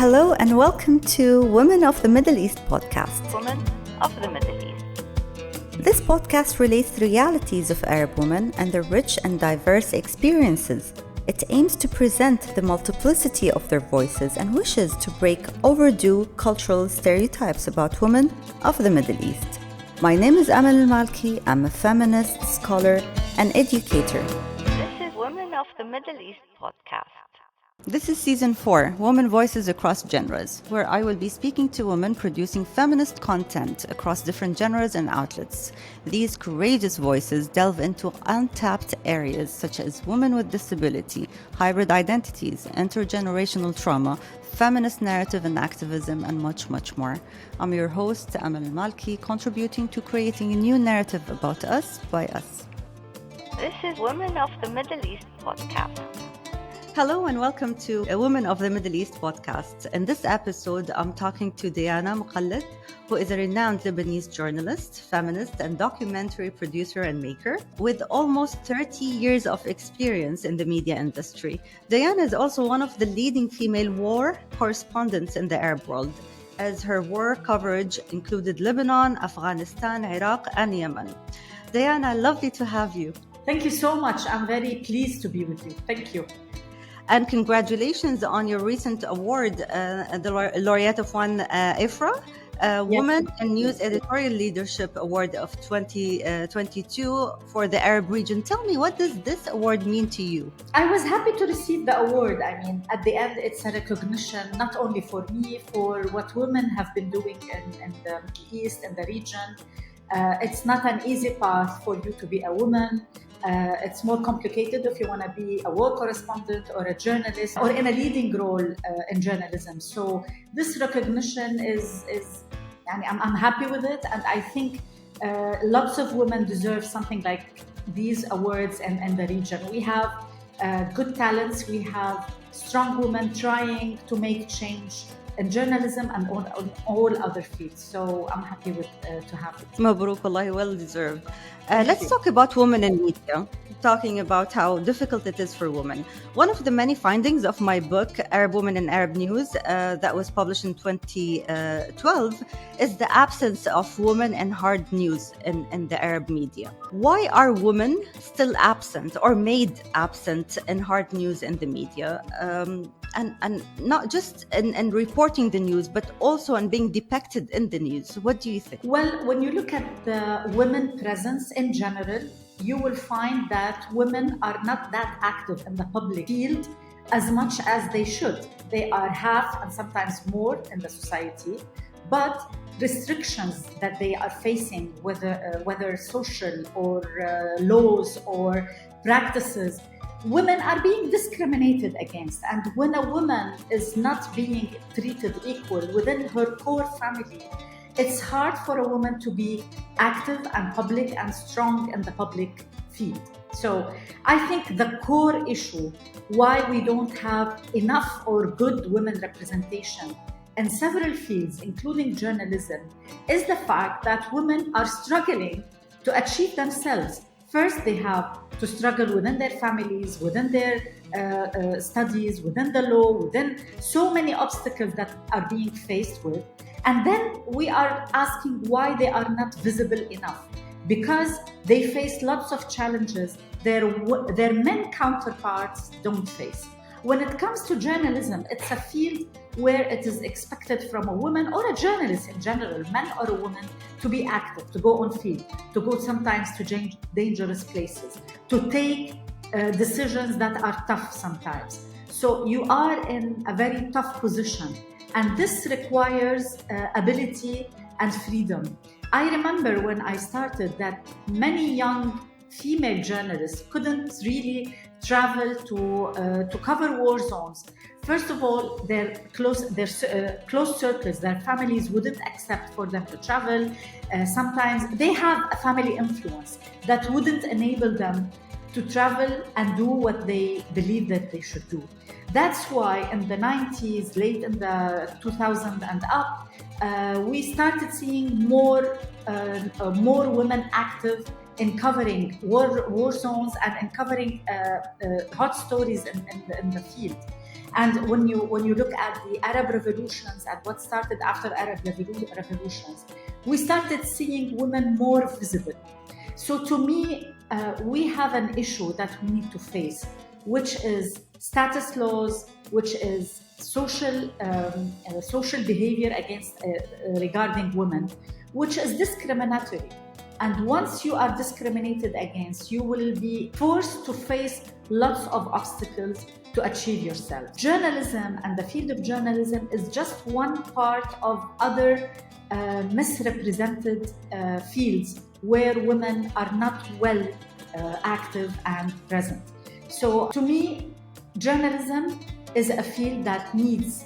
Hello and welcome to Women of the Middle East podcast. Women of the Middle East. This podcast relates the realities of Arab women and their rich and diverse experiences. It aims to present the multiplicity of their voices and wishes to break overdue cultural stereotypes about women of the Middle East. My name is Amal Al-Malki. I'm a feminist, scholar, and educator. This is Women of the Middle East podcast. This is Season 4, Women Voices Across Genres, where I will be speaking to women producing feminist content across different genres and outlets. These courageous voices delve into untapped areas such as women with disability, hybrid identities, intergenerational trauma, feminist narrative and activism, and much, much more. I'm your host, Amal Al-Malki, contributing to creating a new narrative about us by us. This is Women of the Middle East podcast. Hello and welcome to a Women of the Middle East podcast. In this episode, I'm talking to Diana Moukalled, who is a renowned Lebanese journalist, feminist, and documentary producer and maker with almost 30 years of experience in the media industry. Diana is also one of the leading female war correspondents in the Arab world, as her war coverage included Lebanon, Afghanistan, Iraq, and Yemen. Diana, lovely to have you. Thank you so much. I'm very pleased to be with you. Thank you. And congratulations on your recent award, the laureate of one IFRA, Women in News Editorial Leadership Award of 2022 for the Arab region. Tell me, what does this award mean to you? I was happy to receive the award. I mean, at the end, it's a recognition not only for me, for what women have been doing in the Middle East and the region. It's not an easy path for you to be a woman. It's more complicated if you want to be a war correspondent or a journalist or in a leading role in journalism. So this recognition is I'm happy with it, and I think lots of women deserve something like these awards in the region. We have good talents, we have strong women trying to make change in journalism and on all other fields. So I'm happy to have it. Mabruk, wallahi, well deserved. Let's talk about women in media, talking about how difficult it is for women. One of the many findings of my book, Arab Women in Arab News, that was published in 2012, is the absence of women in hard news in the Arab media. Why are women still absent or made absent in hard news in the media? And not just in reporting the news, but also in being depicted in the news. What do you think? Well, when you look at the women presence in general, you will find that women are not that active in the public field as much as they should. They are half and sometimes more in the society, but restrictions that they are facing, whether social or laws or practices, women are being discriminated against. And when a woman is not being treated equal within her core family, it's hard for a woman to be active and public and strong in the public field. So I think the core issue why we don't have enough or good women representation in several fields, including journalism, is the fact that women are struggling to achieve themselves. First, they have to struggle within their families, within their studies, within the law, within so many obstacles that are being faced with. And then we are asking why they are not visible enough. Because they face lots of challenges their men counterparts don't face. When it comes to journalism, it's a field where it is expected from a woman or a journalist in general, man or a woman, to be active, to go on field, to go sometimes to dangerous places, to take decisions that are tough sometimes. So you are in a very tough position, and this requires ability and freedom. I remember when I started that many young female journalists couldn't really travel to cover war zones. First of all, their close circles, their families wouldn't accept for them to travel. Sometimes they have a family influence that wouldn't enable them to travel and do what they believe that they should do. That's why in the 90s, late in the 2000s and up, we started seeing more women active in covering war zones and in covering hot stories in the field. And when you look at the Arab revolutions and what started after Arab revolutions, we started seeing women more visible. So to me, we have an issue that we need to face, which is status laws, which is social behavior against regarding women, which is discriminatory. And once you are discriminated against, you will be forced to face lots of obstacles to achieve yourself. Journalism and the field of journalism is just one part of other misrepresented fields where women are not well active and present. So to me, journalism is a field that needs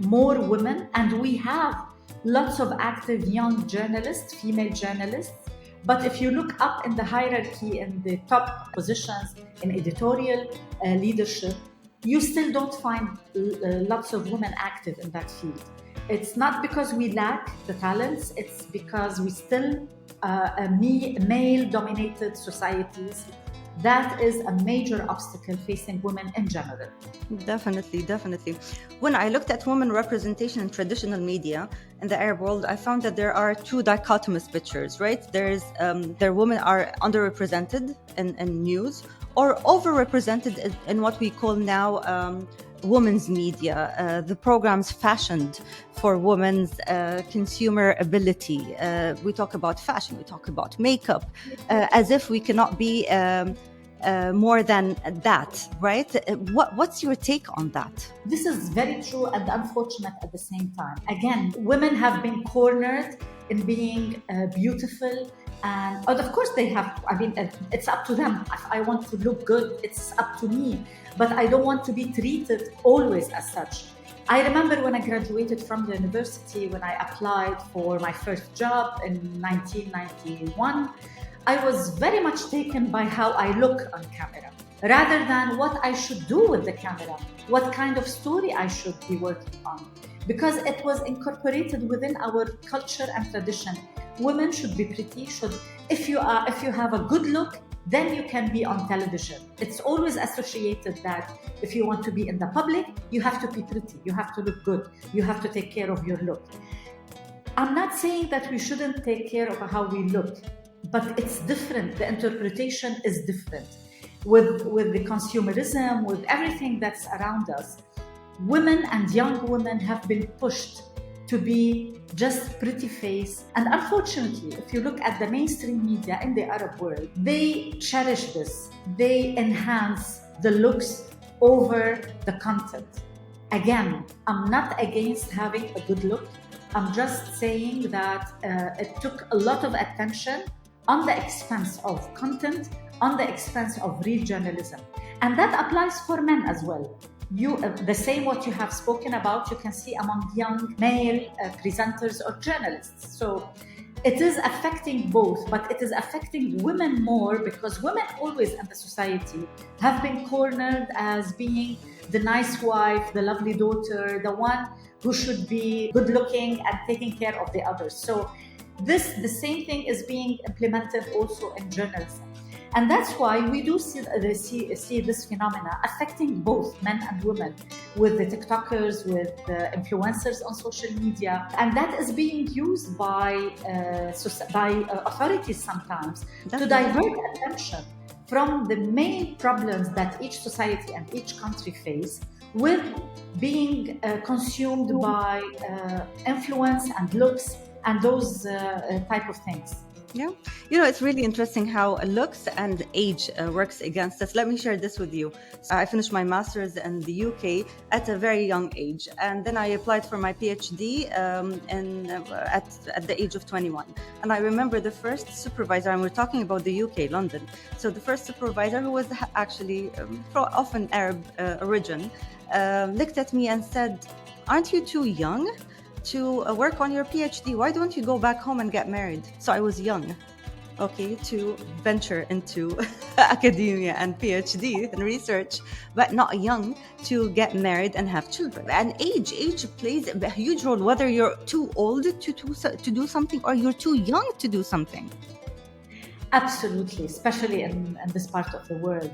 more women, and we have lots of active young journalists, female journalists. But if you look up in the hierarchy, in the top positions, in editorial leadership, you still don't find lots of women active in that field. It's not because we lack the talents, it's because we still male-dominated societies. That is a major obstacle facing women in general. Definitely. When I looked at women representation in traditional media in the Arab world, I found that there are two dichotomous pictures, right? Their women are underrepresented in news or overrepresented in what we call now women's media, the programs fashioned for women's consumer ability. We talk about fashion, we talk about makeup, as if we cannot be more than that, right? What's your take on that? This is very true and unfortunate at the same time. Again, women have been cornered in being beautiful. And of course they have, it's up to them. If I want to look good, it's up to me. But I don't want to be treated always as such. I remember when I graduated from the university, when I applied for my first job in 1991, I was very much taken by how I look on camera, rather than what I should do with the camera, what kind of story I should be working on. Because it was incorporated within our culture and tradition. Women should be pretty. If you have a good look, then you can be on television. It's always associated that if you want to be in the public, you have to be pretty, you have to look good, you have to take care of your look. I'm not saying that we shouldn't take care of how we look, but it's different. The interpretation is different. With the consumerism, with everything that's around us, women and young women have been pushed to be just pretty face. And unfortunately, if you look at the mainstream media in the Arab world, they cherish this. They enhance the looks over the content. Again, I'm not against having a good look. I'm just saying that it took a lot of attention on the expense of content, on the expense of real journalism. And that applies for men as well. The same what you have spoken about, you can see among young male presenters or journalists. So it is affecting both, but it is affecting women more because women always in the society have been cornered as being the nice wife, the lovely daughter, the one who should be good looking and taking care of the others. So the same thing is being implemented also in journalism. And that's why we do see this phenomena affecting both men and women with the TikTokers, with the influencers on social media. And that is being used by authorities sometimes to divert attention from the main problems that each society and each country face with being consumed by influence and looks and those type of things. Yeah, it's really interesting how looks and age works against us. Let me share this with you. I finished my master's in the UK at a very young age, and then I applied for my PhD at the age of 21. And I remember the first supervisor, and we're talking about the UK, London. So the first supervisor, who was actually of an Arab origin, looked at me and said, "Aren't you too young to work on your PhD? Why don't you go back home and get married?" So I was young, to venture into academia and PhD and research, but not young to get married and have children. And age plays a huge role, whether you're too old to do something or you're too young to do something. Absolutely, especially in this part of the world.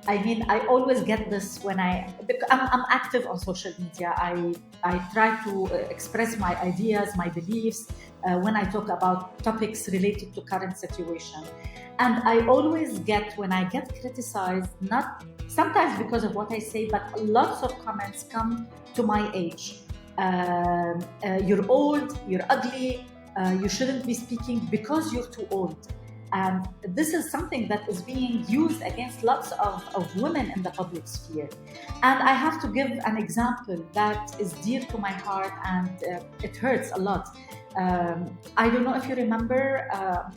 I mean, I always get this when because I'm active on social media. I try to express my ideas, my beliefs when I talk about topics related to current situation. And I always get, when I get criticized, not sometimes because of what I say, but lots of comments come to my age. You're old, you're ugly, you shouldn't be speaking because you're too old. And this is something that is being used against lots of women in the public sphere. And I have to give an example that is dear to my heart, and it hurts a lot. I don't know if you remember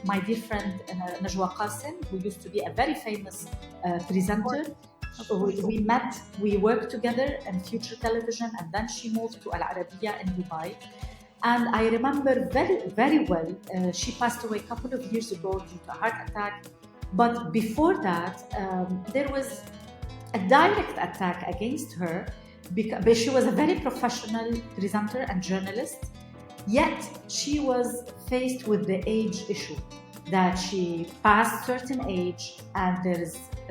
my dear friend Najwa Qasim, who used to be a very famous presenter. We met, we worked together in Future Television, and then she moved to Al Arabiya in Dubai. And I remember very, very well, she passed away a couple of years ago due to a heart attack. But before that, there was a direct attack against her because she was a very professional presenter and journalist. Yet she was faced with the age issue, that she passed certain age and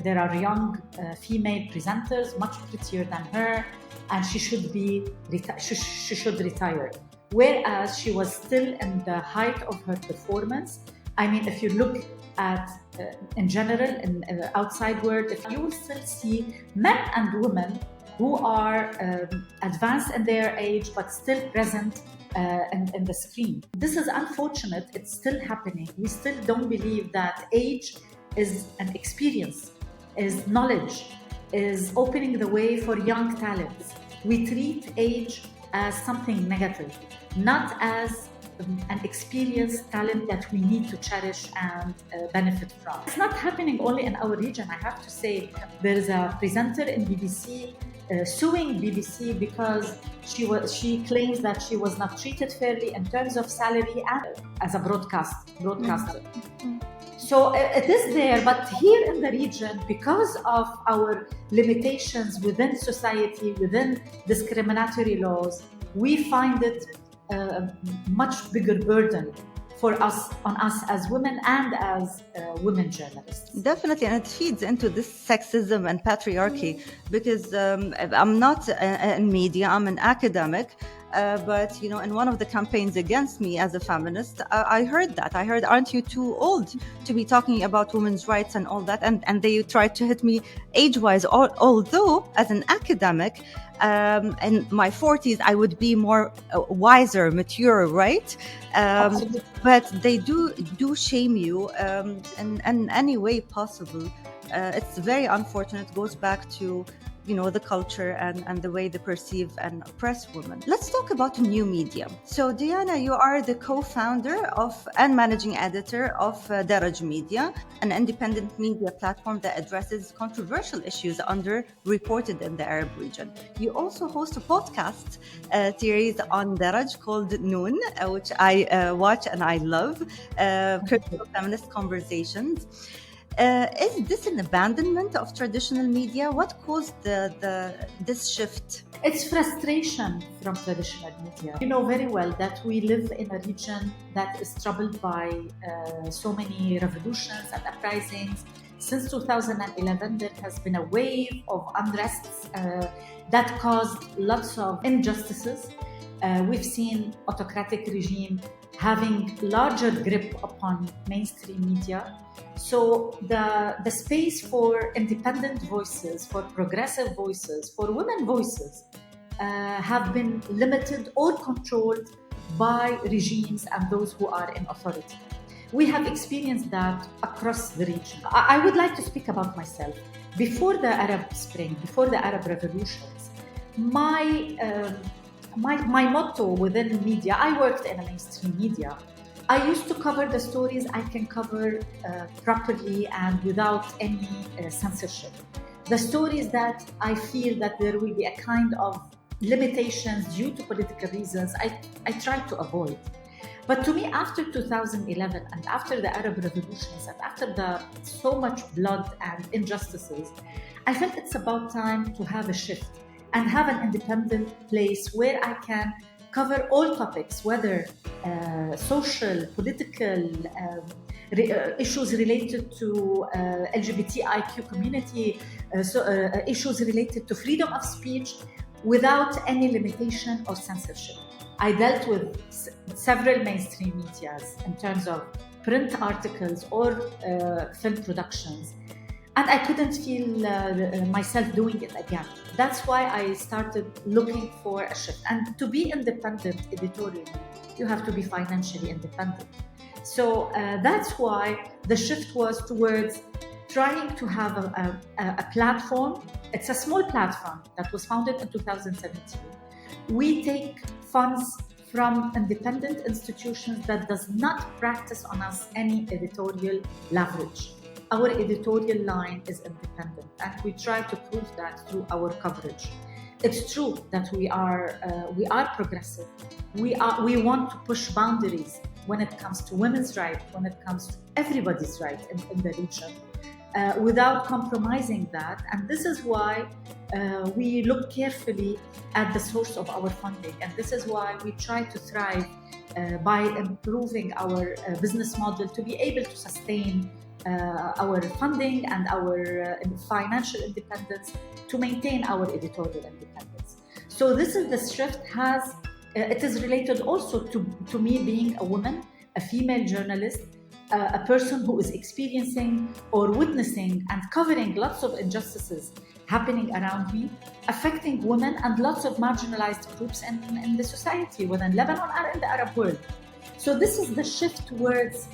there are young female presenters much prettier than her, and she should retire. Whereas she was still in the height of her performance. I mean, if you look at in general in the outside world, if you will still see men and women who are advanced in their age but still present in the screen. This is unfortunate. It's still happening. We still don't believe that age is an experience, is knowledge, is opening the way for young talents. We treat age as something negative, not as an experienced talent that we need to cherish and benefit from. It's not happening only in our region. I have to say, there is a presenter in BBC suing BBC because she claims that she was not treated fairly in terms of salary and as a broadcaster. Mm-hmm. So it is there, but here in the region, because of our limitations within society, within discriminatory laws, we find it a much bigger burden on us as women and as women journalists. Definitely, and it feeds into this sexism and patriarchy because I'm not in media, I'm an academic. But, you know, in one of the campaigns against me as a feminist, I heard that. I heard, aren't you too old to be talking about women's rights and all that? And they tried to hit me age-wise, although as an academic, in my 40s, I would be more wiser, mature, right? But they do shame you in any way possible. It's very unfortunate. It goes back to, you know, the culture and the way they perceive and oppress women. Let's talk about new media. So Diana, you are the co-founder and managing editor of Daraj Media, an independent media platform that addresses controversial issues underreported in the Arab region. You also host a podcast series on Daraj called Noon, which I watch and I love, critical feminist conversations. Is this an abandonment of traditional media? What caused this shift? It's frustration from traditional media. You know very well that we live in a region that is troubled by so many revolutions and uprisings. Since 2011, there has been a wave of unrests that caused lots of injustices. We've seen autocratic regime having larger grip upon mainstream media. So the space for independent voices, for progressive voices, for women voices have been limited or controlled by regimes and those who are in authority. We have experienced that across the region. I would like to speak about myself. Before the Arab Spring, before the Arab revolutions, my motto within media, I worked in a mainstream media. I used to cover the stories I can cover properly and without any censorship. The stories that I feel that there will be a kind of limitations due to political reasons, I try to avoid. But to me, after 2011 and after the Arab revolutions and after so much blood and injustices, I felt it's about time to have a shift and have an independent place where I can cover all topics, whether social, political, issues related to LGBTIQ community, issues related to freedom of speech without any limitation or censorship. I dealt with several mainstream medias in terms of print articles or film productions, and I couldn't feel myself doing it again. That's why I started looking for a shift. And to be independent editorially, you have to be financially independent. So that's why the shift was towards trying to have a platform. It's a small platform that was founded in 2017. We take funds from independent institutions that does not practice on us any editorial leverage. Our editorial line is independent, and we try to prove that through our coverage. It's true that we are progressive. We want to push boundaries when it comes to women's rights, when it comes to everybody's right in the region, without compromising that. And this is why we look carefully at the source of our funding, and this is why we try to thrive by improving our business model to be able to sustain our funding and our financial independence, to maintain our editorial independence. So this is the shift it is related also to me being a woman, a female journalist, a person who is experiencing or witnessing and covering lots of injustices happening around me, affecting women and lots of marginalized groups in the society, whether in Lebanon or in the Arab world. So this is the shift towards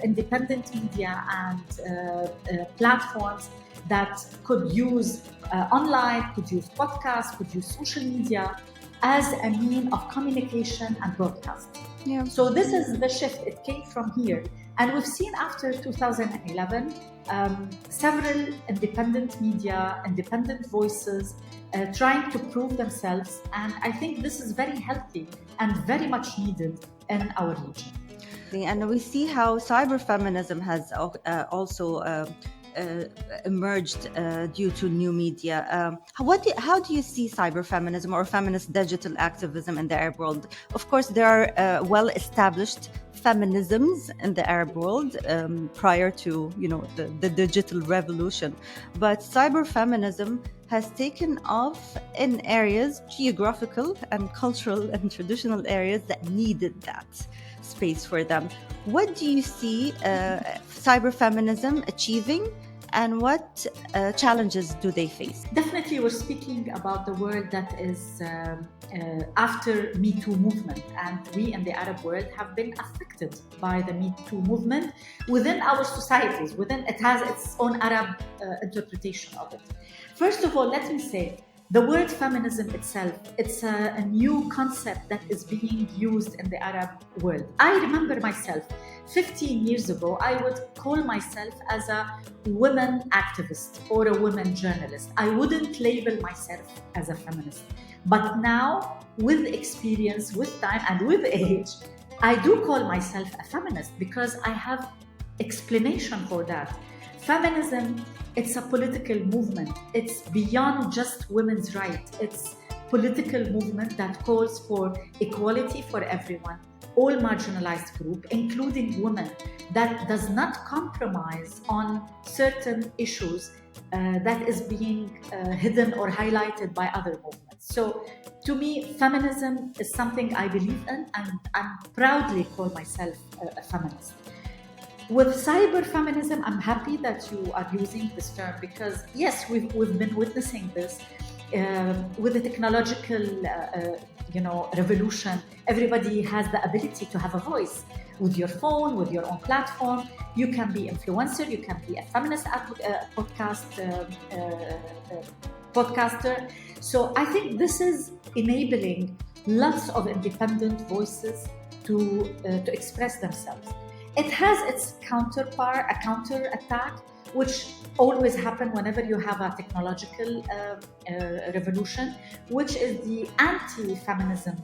independent media and platforms that could use online, could use podcasts, could use social media as a mean of communication and broadcast. Yeah. So this is the shift. It came from here. And we've seen after 2011 several independent media, independent voices trying to prove themselves. And I think this is very healthy and very much needed in our region. And we see how cyberfeminism has also emerged due to new media. How do you see cyberfeminism or feminist digital activism in the Arab world? Of course, there are well-established feminisms in the Arab world prior to the digital revolution, but cyberfeminism has taken off in areas, geographical and cultural and traditional areas that needed that space for them. What do you see cyberfeminism achieving, and what challenges do they face? Definitely, we're speaking about the world that is after Me Too movement, and we in the Arab world have been affected by the Me Too movement within our societies. It has its own Arab interpretation of it. First of all, let me say, the word feminism itself, it's a new concept that is being used in the Arab world. I remember myself, 15 years ago, I would call myself as a women activist or a women journalist. I wouldn't label myself as a feminist. But now, with experience, with time, and with age, I do call myself a feminist because I have explanation for that. Feminism, it's a political movement. It's beyond just women's rights. It's a political movement that calls for equality for everyone, all marginalized groups, including women, that does not compromise on certain issues that is being hidden or highlighted by other movements. So to me, feminism is something I believe in, and I proudly call myself a feminist. With cyber feminism, I'm happy that you are using this term because, yes, we've been witnessing this with the technological revolution. Everybody has the ability to have a voice. With your phone, with your own platform, you can be influencer, you can be a feminist podcaster. So I think this is enabling lots of independent voices to express themselves. It has its counterpart, a counter-attack, which always happen whenever you have a technological revolution, which is the anti-feminism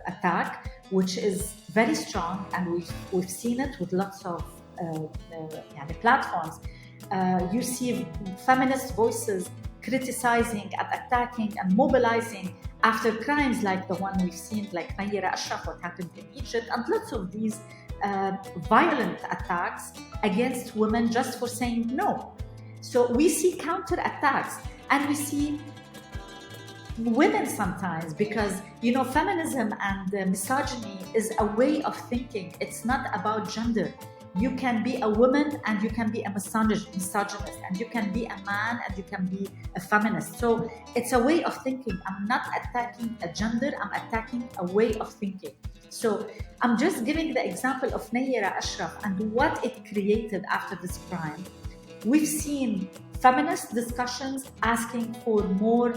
attack, which is very strong, and we've seen it with lots of platforms. You see feminist voices criticizing and attacking and mobilizing after crimes like the one we've seen, like Mayra Ashraf, what happened in Egypt, and lots of these violent attacks against women just for saying no. So we see counter attacks, and we see women sometimes, because feminism and misogyny is a way of thinking. It's not about gender. You can be a woman and you can be a misogynist, and you can be a man and you can be a feminist. So it's a way of thinking. I'm not attacking a gender, I'm attacking a way of thinking. So I'm just giving the example of Nayera Ashraf and what it created after this crime. We've seen feminist discussions asking for more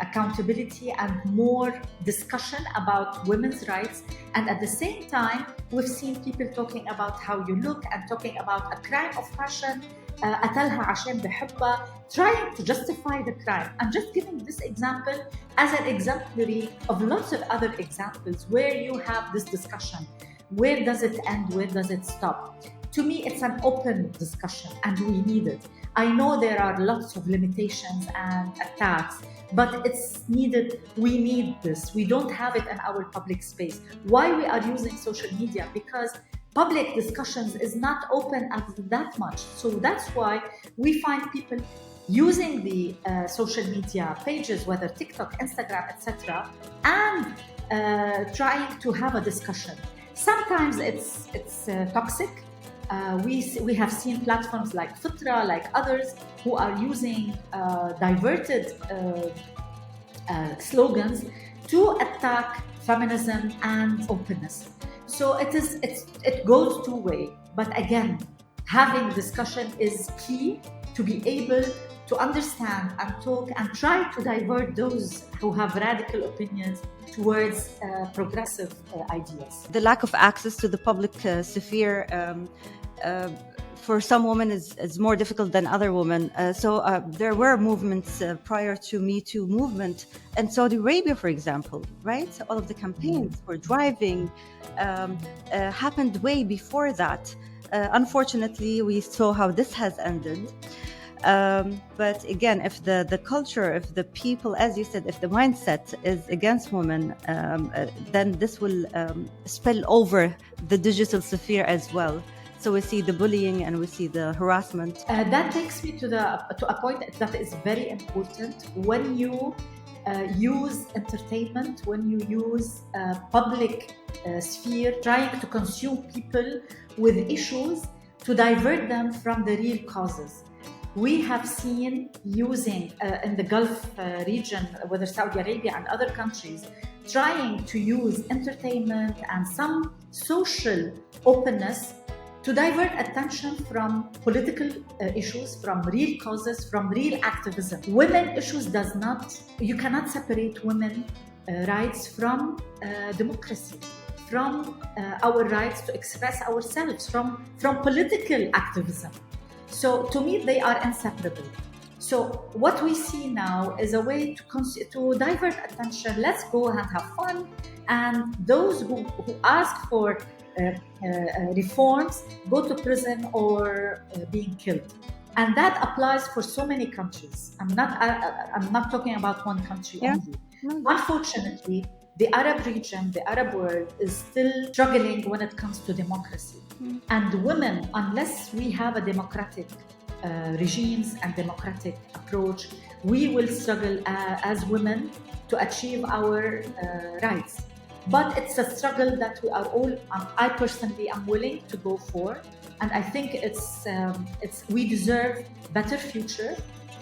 accountability and more discussion about women's rights. And at the same time, we've seen people talking about how you look and talking about a crime of passion, قتلها عشان بحبها, trying to justify the crime. I'm just giving this example as an exemplary of lots of other examples where you have this discussion. Where does it end? Where does it stop? To me, it's an open discussion and we need it. I know there are lots of limitations and attacks, but it's needed. We need this. We don't have it in our public space. Why we are using social media? Because public discussions is not open at that much. So that's why we find people using the social media pages, whether TikTok, Instagram, etc., and trying to have a discussion. Sometimes it's toxic. We have seen platforms like Fitra, like others, who are using diverted slogans to attack feminism and openness. So it goes two ways. But again, having discussion is key to be able to understand and talk and try to divert those who have radical opinions towards progressive ideas. The lack of access to the public sphere for some women is more difficult than other women. So there were movements prior to Me Too movement in Saudi Arabia, for example, right? All of the campaigns for driving happened way before that. Unfortunately, we saw how this has ended. But again, if the culture, if the people, as you said, if the mindset is against women, then this will spill over the digital sphere as well. So we see the bullying and we see the harassment. That takes me to a point that is very important. When you use entertainment, when you use public sphere, trying to consume people with issues to divert them from the real causes. We have seen using in the Gulf region, whether Saudi Arabia and other countries, trying to use entertainment and some social openness to divert attention from political issues, from real causes, from real activism. Women issues you cannot separate women rights from democracy, from our rights to express ourselves, from political activism. So to me, they are inseparable. So what we see now is a way to divert attention. Let's go and have fun. And those who ask for reforms go to prison or being killed. And that applies for so many countries. I'm not talking about one country only. Unfortunately, the Arab region, the Arab world is still struggling when it comes to democracy. And women, unless we have a democratic regimes and democratic approach, we will struggle as women to achieve our rights. But it's a struggle that we are all, I personally am willing to go for. And I think we deserve better future.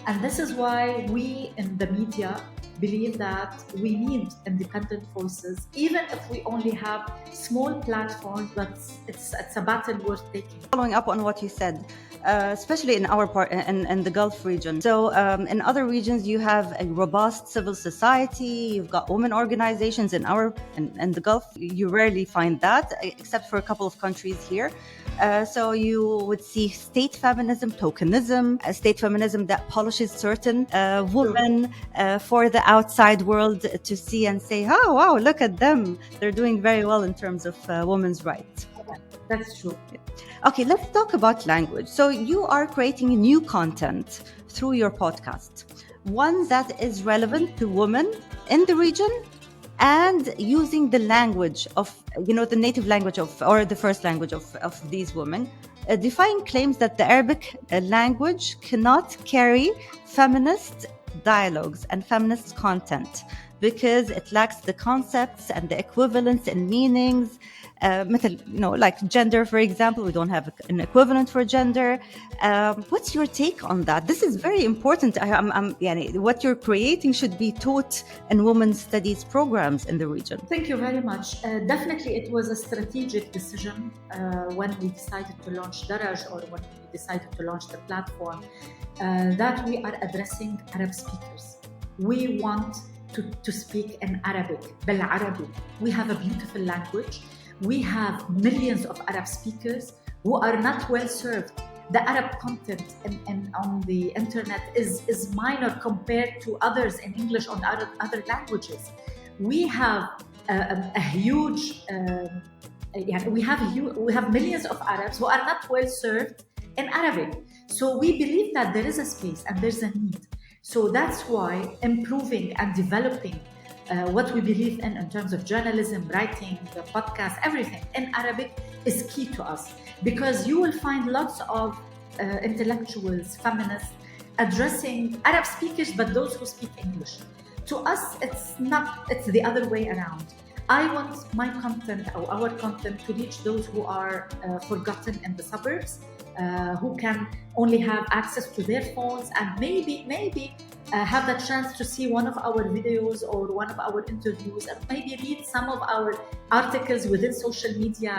And this is why we in the media believe that we need independent voices, even if we only have small platforms, but it's a battle worth taking. Following up on what you said, especially in our part, in the Gulf region. So in other regions, you have a robust civil society, you've got women organizations. In the Gulf, you rarely find that, except for a couple of countries here. So you would see state feminism, tokenism, a state feminism that polishes certain women for the outside world to see and say, oh, wow, look at them. They're doing very well in terms of women's rights. That's true. Okay, let's talk about language. So you are creating new content through your podcast, one that is relevant to women in the region and using the language of, the native language of, or the first language of these women, defying claims that the Arabic language cannot carry feminist dialogues and feminist content because it lacks the concepts and the equivalence in meanings. مثل, like gender, for example, we don't have an equivalent for gender. What's your take on that? This is very important. What you're creating should be taught in women's studies programs in the region. Thank you very much. Definitely, it was a strategic decision when we decided to launch Daraj, or when we decided to launch the platform, that we are addressing Arab speakers. We want to speak in Arabic, بالعربي. We have a beautiful language. We have millions of Arab speakers who are not well served. The Arab content on the internet is minor compared to others in English or other languages. We have a huge, we have millions of Arabs who are not well served in Arabic. So we believe that there is a space and there's a need. So that's why improving and developing what we believe in terms of journalism, writing, the podcast, everything in Arabic is key to us, because you will find lots of intellectuals, feminists addressing Arab speakers, but those who speak English. To us, it's the other way around. I want my content or our content to reach those who are forgotten in the suburbs, who can only have access to their phones and maybe have the chance to see one of our videos or one of our interviews, and maybe read some of our articles within social media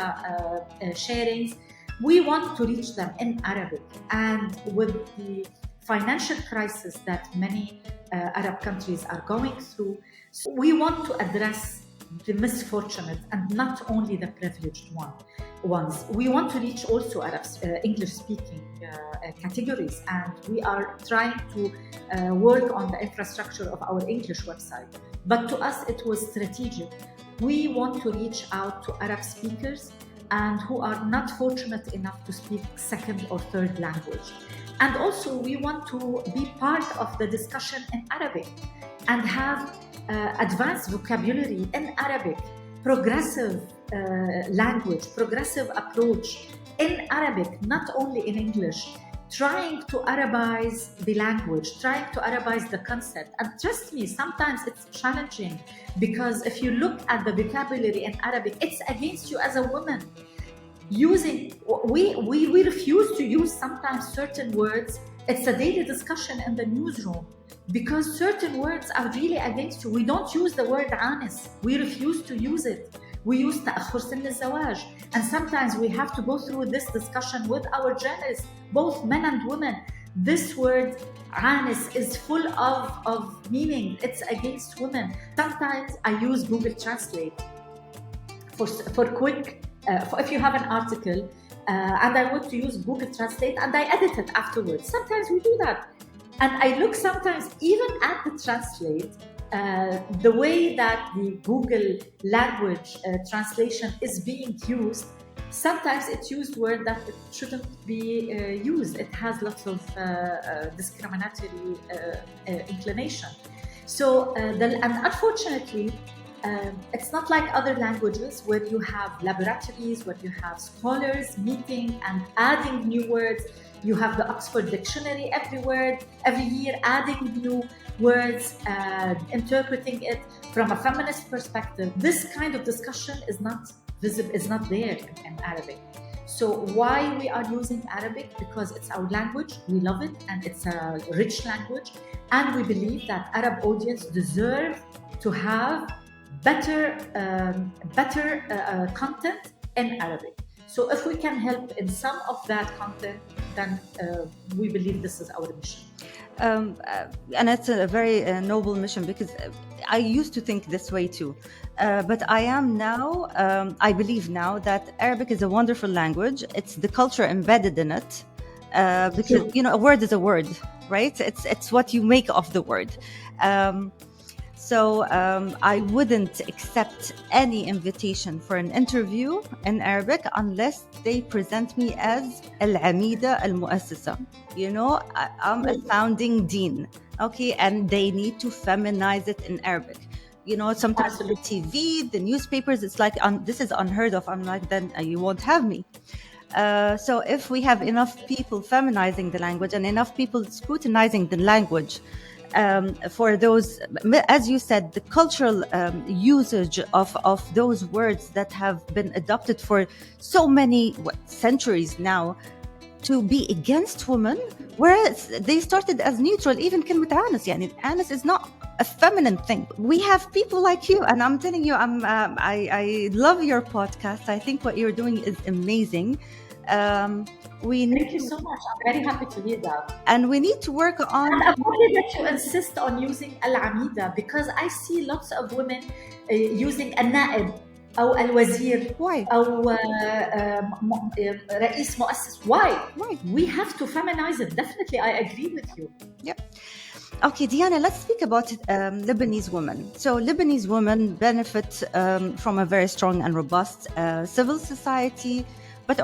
sharings. We want to reach them in Arabic. And with the financial crisis that many Arab countries are going through, we want to address the misfortunate and not only the privileged ones. We want to reach also Arabs, English-speaking categories, and we are trying to work on the infrastructure of our English website. But to us, it was strategic. We want to reach out to Arab speakers and who are not fortunate enough to speak second or third language. And also, we want to be part of the discussion in Arabic and have advanced vocabulary in Arabic, progressive language, progressive approach in Arabic, not only in English, trying to Arabize the language, trying to Arabize the concept. And trust me, sometimes it's challenging, because if you look at the vocabulary in Arabic, it's against you as a woman. We refuse to use sometimes certain words. It's a daily discussion in the newsroom, because certain words are really against you. We don't use the word عانس. We refuse to use it. We use تأخر سن الزواج. And sometimes we have to go through this discussion with our journalists, both men and women. This word عانس is full of meaning. It's against women. Sometimes I use Google Translate for quick, if you have an article and I want to use Google Translate and I edit it afterwards. Sometimes we do that. And I look sometimes even at the translate, the way that the Google language translation is being used. Sometimes it's used word that it shouldn't be used. It has lots of discriminatory inclination. So, and unfortunately, it's not like other languages where you have laboratories, where you have scholars meeting and adding new words. You have the Oxford Dictionary every year, adding new words, interpreting it from a feminist perspective. This kind of discussion is not visible, is not there in Arabic. So why we are using Arabic? Because it's our language, we love it, and it's a rich language, and we believe that Arab audience deserve to have better content in Arabic. So if we can help in some of that content, then we believe this is our mission. And it's a very noble mission, because I used to think this way too. But I am now, I believe now that Arabic is a wonderful language. It's the culture embedded in it. Because, a word is a word, right? It's what you make of the word. So I wouldn't accept any invitation for an interview in Arabic unless they present me as Al-Amida Al-Mu'assisa. I'm a founding dean, okay? And they need to feminize it in Arabic. Sometimes the Absolutely. TV, the newspapers, it's like, this is unheard of. I'm like, then you won't have me. So if we have enough people feminizing the language and enough people scrutinizing the language, for those, as you said, the cultural usage of those words that have been adopted for so many centuries now, to be against women, whereas they started as neutral. Even كلمة آنس, يعني آنس is not a feminine thing. We have people like you, and I'm telling you, I love your podcast. I think what you're doing is amazing. Thank you so much. I'm very happy to hear that. And we need to work on. And I'm happy that you insist on using al-amida, because I see lots of women using النائب أو الوزير Why? أو رئيس مؤسس. Why? We have to feminize it. Definitely, I agree with you. Yeah. Okay, Diana, let's speak about Lebanese women. So Lebanese women benefit from a very strong and robust civil society, but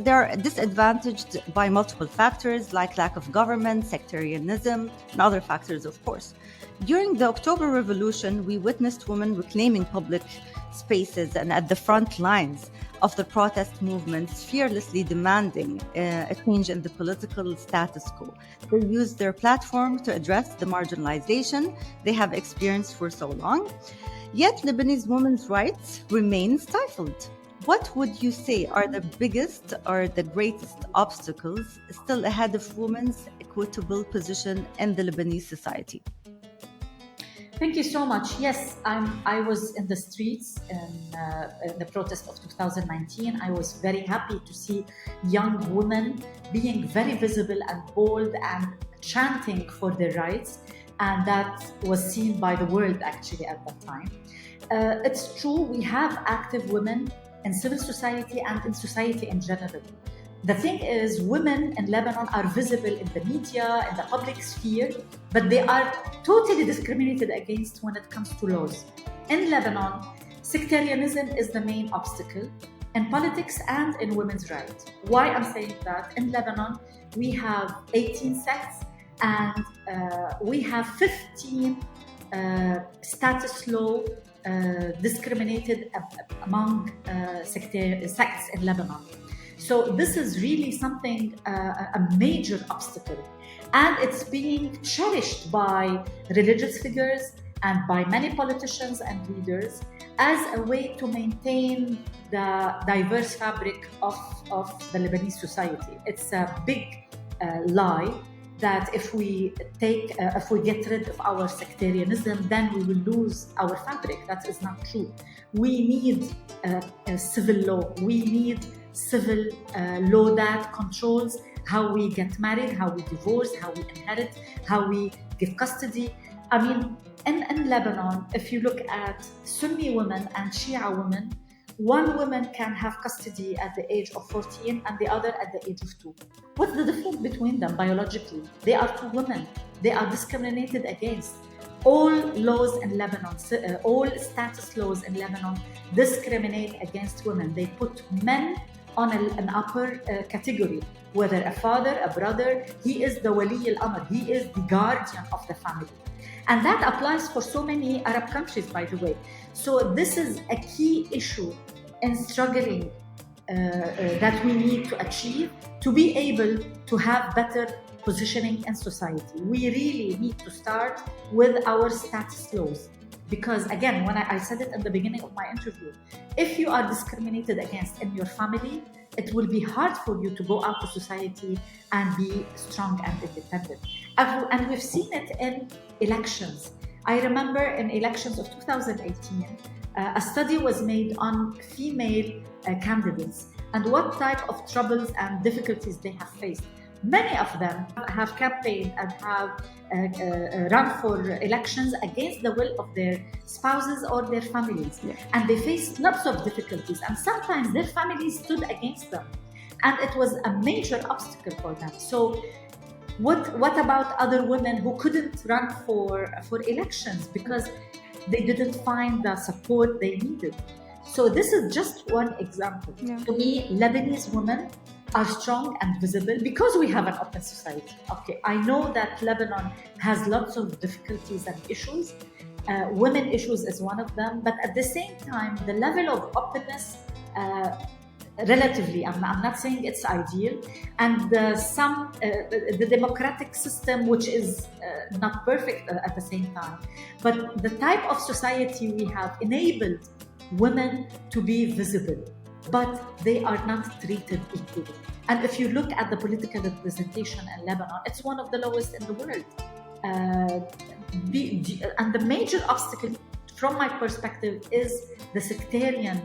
they're disadvantaged by multiple factors like lack of government, sectarianism, and other factors, of course. During the October Revolution, we witnessed women reclaiming public spaces and at the front lines of the protest movements, fearlessly demanding a change in the political status quo. They use their platform to address the marginalization they have experienced for so long. Yet Lebanese women's rights remain stifled. What would you say are the biggest or the greatest obstacles still ahead of women's equitable position in the Lebanese society? Thank you so much. Yes, I was in the streets in the protest of 2019. I was very happy to see young women being very visible and bold and chanting for their rights. And that was seen by the world actually at that time. It's true, we have active women in civil society and in society in general. The thing is, women in Lebanon are visible in the media, in the public sphere, but they are totally discriminated against when it comes to laws. In Lebanon, sectarianism is the main obstacle in politics and in women's rights. Why I'm saying that? In Lebanon, we have 18 sects and we have 15 status law discriminated among sects in Lebanon. So this is really something, a major obstacle. And it's being cherished by religious figures and by many politicians and leaders as a way to maintain the diverse fabric of the Lebanese society. It's a big lie that if we get rid of our sectarianism, then we will lose our fabric. That is not true. We need civil law. We need civil law that controls how we get married, how we divorce, how we inherit, how we give custody. I mean, in Lebanon, if you look at Sunni women and Shia women, one woman can have custody at the age of 14 and the other at the age of 2. What's the difference between them biologically? They are two women. They are discriminated against. All laws in Lebanon, all status laws in Lebanon discriminate against women. They put men on an upper category, whether a father, a brother, he is the wali al-amr, he is the guardian of the family. And that applies for so many Arab countries, by the way. So this is a key issue in struggling that we need to achieve to be able to have better positioning in society. We really need to start with our status laws. Because again, when I said it in the beginning of my interview, if you are discriminated against in your family, it will be hard for you to go out to society and be strong and independent. And we've seen it in elections. I remember in elections of 2018, a study was made on female candidates and what type of troubles and difficulties they have faced. Many of them have campaigned and have run for elections against the will of their spouses or their families. Yeah. And they faced lots of difficulties, and sometimes their families stood against them. And it was a major obstacle for them. So what about other women who couldn't run for elections because they didn't find the support they needed? So this is just one example. Yeah. To me, Lebanese women are strong and visible because we have an open society. Okay, I know that Lebanon has lots of difficulties and issues, Women issues is one of them, but at the same time, the level of openness, relatively, I'm not saying it's ideal, and the democratic system, which is not perfect at the same time, but the type of society we have enabled women to be visible, but they are not treated equally. And if you look at the political representation in Lebanon, it's one of the lowest in the world. And the major obstacle, from my perspective, is the sectarian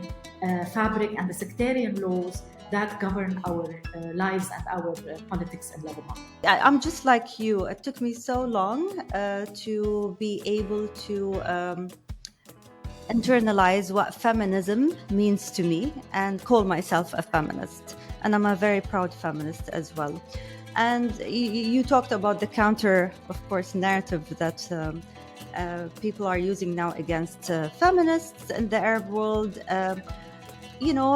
fabric and the sectarian laws that govern our lives and our politics in Lebanon. I'm just like you. It took me so long to be able to internalize what feminism means to me and call myself a feminist. And I'm a very proud feminist as well. And you talked about the counter, of course, narrative that people are using now against feminists in the Arab world,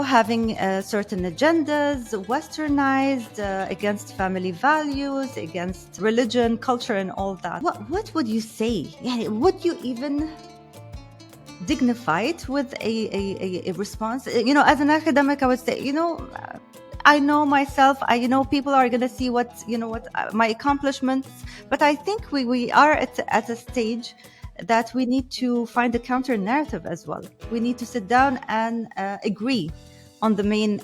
having certain agendas, westernized, against family values, against religion, culture, and all that. What would you say? Yeah, would you even dignify it with a response? As an academic, I would say, I know myself. People are going to see what my accomplishments, but I think we are at a stage that we need to find a counter narrative as well. We need to sit down and agree on the main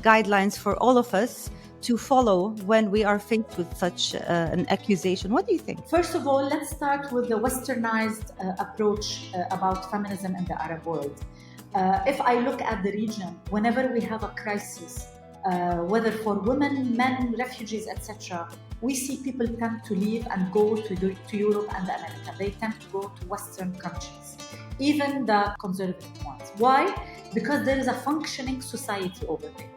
guidelines for all of us to follow when we are faced with such an accusation. What do you think? First of all, let's start with the westernized approach about feminism in the Arab world. If I look at the region, whenever we have a crisis, whether for women, men, refugees, etc., we see people tend to leave and go to Europe and America. They tend to go to Western countries, even the conservative ones. Why? Because there is a functioning society over there.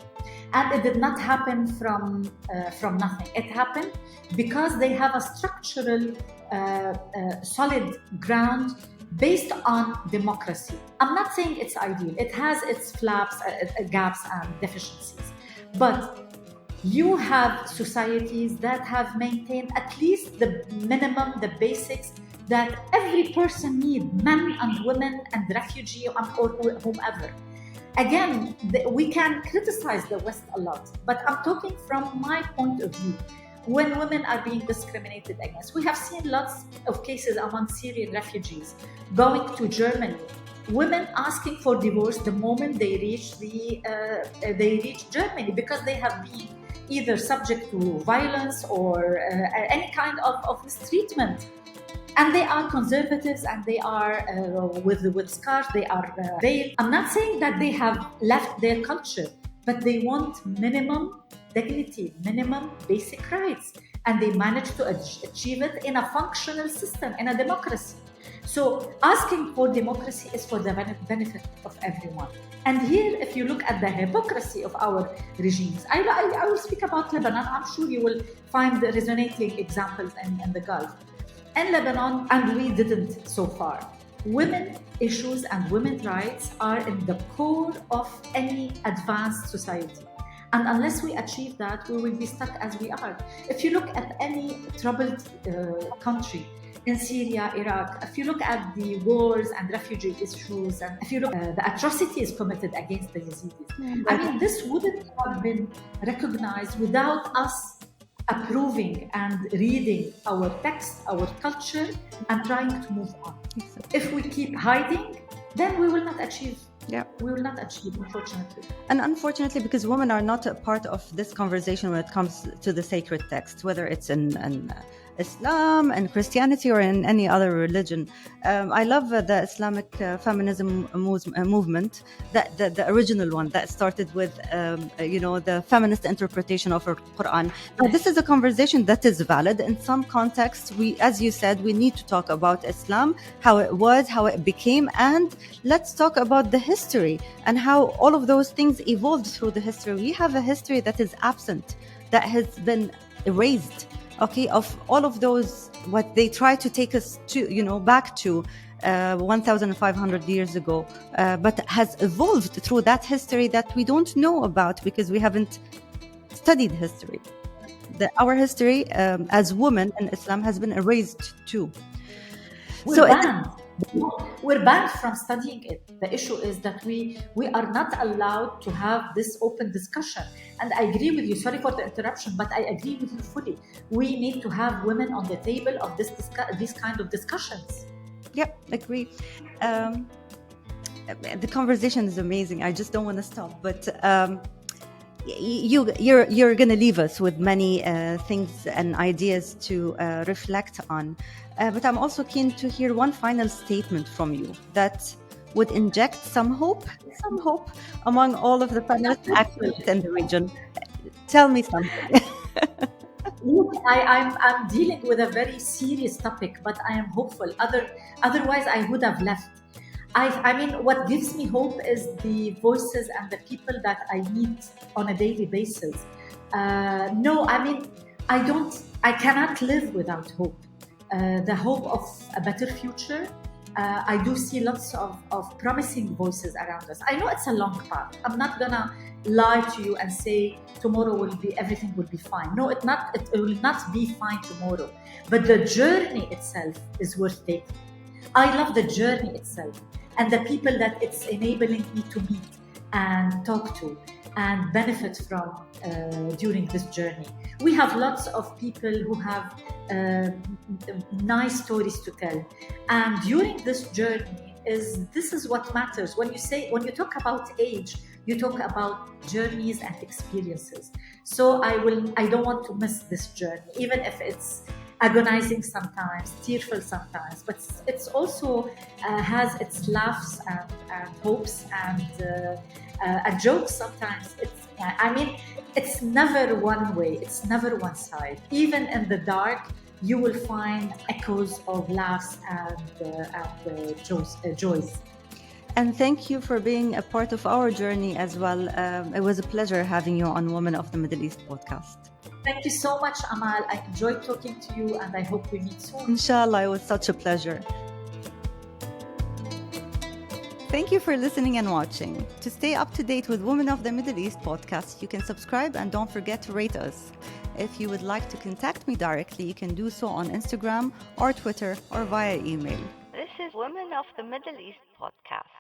And it did not happen from nothing. It happened because they have a structural, solid ground based on democracy. I'm not saying it's ideal. It has its flaps, gaps, and deficiencies. But you have societies that have maintained at least the minimum, the basics that every person needs, men and women and refugee or whomever. Again, we can criticize the West a lot, but I'm talking from my point of view. When women are being discriminated against, we have seen lots of cases among Syrian refugees going to Germany, women asking for divorce the moment they reach Germany because they have been either subject to violence or any kind of mistreatment. And they are conservatives and they are with scarves, they are veiled. I'm not saying that they have left their culture, but they want minimum dignity, minimum basic rights. And they manage to achieve it in a functional system, in a democracy. So asking for democracy is for the benefit of everyone. And here, if you look at the hypocrisy of our regimes, I will speak about Lebanon. I'm sure you will find the resonating examples in the Gulf. In Lebanon, and we didn't so far, women issues and women's rights are in the core of any advanced society. And unless we achieve that, we will be stuck as we are. If you look at any troubled country, in Syria, Iraq, if you look at the wars and refugee issues, and if you look at the atrocities committed against the Yazidis, this wouldn't have been recognized without us approving and reading our text, our culture, and trying to move on. If we keep hiding, then we will not achieve. Yeah, we will not achieve, unfortunately. And unfortunately, because women are not a part of this conversation when it comes to the sacred text, whether it's in Islam and Christianity or in any other religion. I love the Islamic feminism movement, the original one that started with, the feminist interpretation of our Quran. Now, this is a conversation that is valid. In some contexts, as you said, we need to talk about Islam, how it was, how it became, and let's talk about the history and how all of those things evolved through the history. We have a history that is absent, that has been erased. Okay, of all of those, what they try to take us to, back to 1,500 years ago, but has evolved through that history that we don't know about because we haven't studied history. Our history as women in Islam has been erased too. We're banned. We're banned from studying it. The issue is that we are not allowed to have this open discussion. And I agree with you. Sorry for the interruption, but I agree with you fully. We need to have women on the table of these kind of discussions. Yep, agree. The conversation is amazing. I just don't want to stop. But you're going to leave us with many things and ideas to reflect on. But I'm also keen to hear one final statement from you that would inject some hope among all of the feminist activists in the region. Tell me something. Look, I'm dealing with a very serious topic, but I am hopeful. Otherwise, I would have left. I mean, what gives me hope is the voices and the people that I meet on a daily basis. No, I mean, I cannot live without hope. The hope of a better future. I do see lots of promising voices around us. I know it's a long path. I'm not gonna lie to you and say tomorrow everything will be fine. No, it will not be fine tomorrow. But the journey itself is worth taking. I love the journey itself and the people that it's enabling me to meet and talk to and benefit from during this journey. We have lots of people who have nice stories to tell, and during this journey this is what matters. When you talk about age, you talk about journeys and experiences. So I don't want to miss this journey, even if it's agonizing sometimes, tearful sometimes, but it's also has its laughs and hopes and jokes sometimes. It's never one way, it's never one side. Even in the dark, you will find echoes of laughs and joys. And thank you for being a part of our journey as well. It was a pleasure having you on Women of the Middle East podcast. Thank you so much, Amal. I enjoyed talking to you and I hope we meet soon. Inshallah, it was such a pleasure. Thank you for listening and watching. To stay up to date with Women of the Middle East podcast, you can subscribe and don't forget to rate us. If you would like to contact me directly, you can do so on Instagram or Twitter or via email. This is Women of the Middle East podcast.